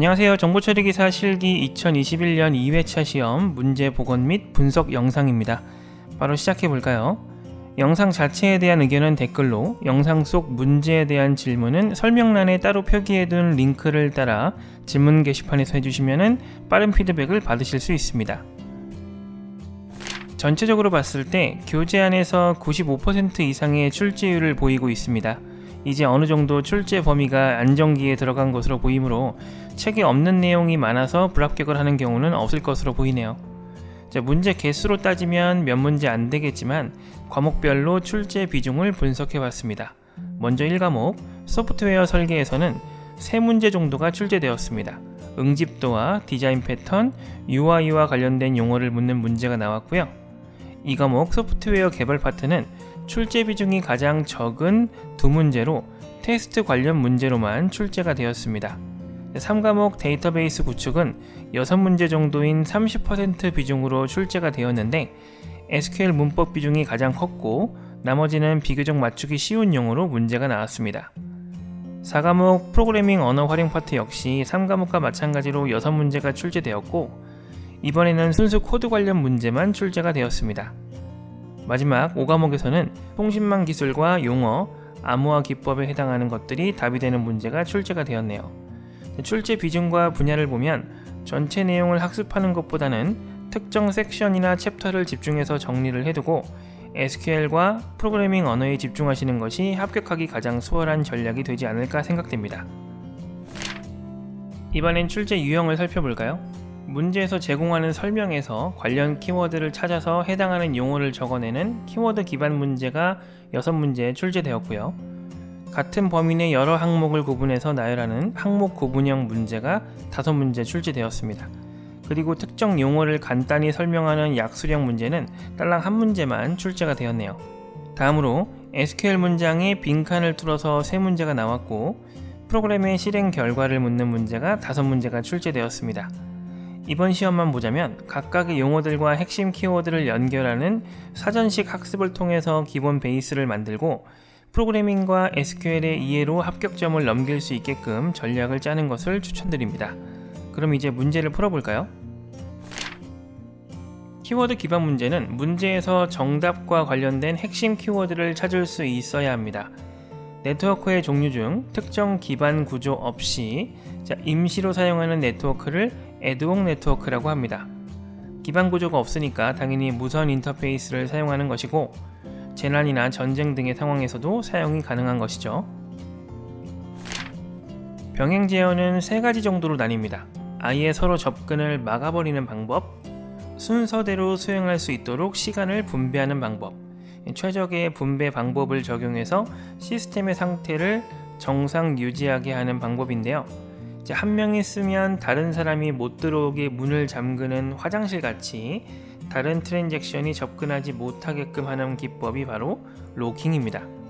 안녕하세요. 정보처리기사 실기 2021년 2회차 시험 문제 복원 및 분석 영상입니다. 바로 시작해 볼까요? 영상 자체에 대한 의견은 댓글로, 영상 속 문제에 대한 질문은 설명란에 따로 표기해둔 링크를 따라 질문 게시판에서 해주시면 빠른 피드백을 받으실 수 있습니다. 전체적으로 봤을 때 교재 안에서 95% 이상의 출제율을 보이고 있습니다. 이제 어느 정도 출제 범위가 안정기에 들어간 것으로 보이므로 책에 없는 내용이 많아서 불합격을 하는 경우는 없을 것으로 보이네요. 문제 개수로 따지면 몇 문제 안 되겠지만 과목별로 출제 비중을 분석해 봤습니다. 먼저 1과목 소프트웨어 설계에서는 3문제 정도가 출제되었습니다. 응집도와 디자인 패턴, UI와 관련된 용어를 묻는 문제가 나왔고요. 2과목 소프트웨어 개발 파트는 출제 비중이 가장 적은 2문제로 테스트 관련 문제로만 출제가 되었습니다. 3과목 데이터베이스 구축은 6문제 정도인 30% 비중으로 출제가 되었는데 SQL 문법 비중이 가장 컸고 나머지는 비교적 맞추기 쉬운 용어로 문제가 나왔습니다. 4과목 프로그래밍 언어 활용 파트 역시 3과목과 마찬가지로 6문제가 출제되었고 이번에는 순수 코드 관련 문제만 출제가 되었습니다. 마지막 5과목에서는 통신망 기술과 용어, 암호화 기법에 해당하는 것들이 답이 되는 문제가 출제가 되었네요. 출제 비중과 분야를 보면 전체 내용을 학습하는 것보다는 특정 섹션이나 챕터를 집중해서 정리를 해두고 SQL과 프로그래밍 언어에 집중하시는 것이 합격하기 가장 수월한 전략이 되지 않을까 생각됩니다. 이번엔 출제 유형을 살펴볼까요? 문제에서 제공하는 설명에서 관련 키워드를 찾아서 해당하는 용어를 적어내는 키워드 기반 문제가 6문제 출제되었고요. 같은 범위 내 여러 항목을 구분해서 나열하는 항목 구분형 문제가 5문제 출제되었습니다. 그리고 특정 용어를 간단히 설명하는 약수령 문제는 딸랑 1문제만 출제가 되었네요. 다음으로 SQL 문장에 빈칸을 뚫어서 3문제가 나왔고 프로그램의 실행 결과를 묻는 문제가 5문제가 출제되었습니다. 이번 시험만 보자면 각각의 용어들과 핵심 키워드를 연결하는 사전식 학습을 통해서 기본 베이스를 만들고 프로그래밍과 SQL의 이해로 합격점을 넘길 수 있게끔 전략을 짜는 것을 추천드립니다. 그럼 이제 문제를 풀어볼까요? 키워드 기반 문제는 문제에서 정답과 관련된 핵심 키워드를 찾을 수 있어야 합니다. 네트워크의 종류 중 특정 기반 구조 없이 임시로 사용하는 네트워크를 애드옥 네트워크라고 합니다. 기반 구조가 없으니까 당연히 무선 인터페이스를 사용하는 것이고 재난이나 전쟁 등의 상황에서도 사용이 가능한 것이죠. 병행 제어는 3가지 정도로 나뉩니다. 아예 서로 접근을 막아버리는 방법, 순서대로 수행할 수 있도록 시간을 분배하는 방법, 최적의 분배 방법을 적용해서 시스템의 상태를 정상 유지하게 하는 방법인데요. 한 명이 쓰면 다른 사람이 못 들어오게 문을 잠그는 화장실 같이 다른 트랜잭션이 접근하지 못하게끔 하는 기법이 바로 로킹입니다.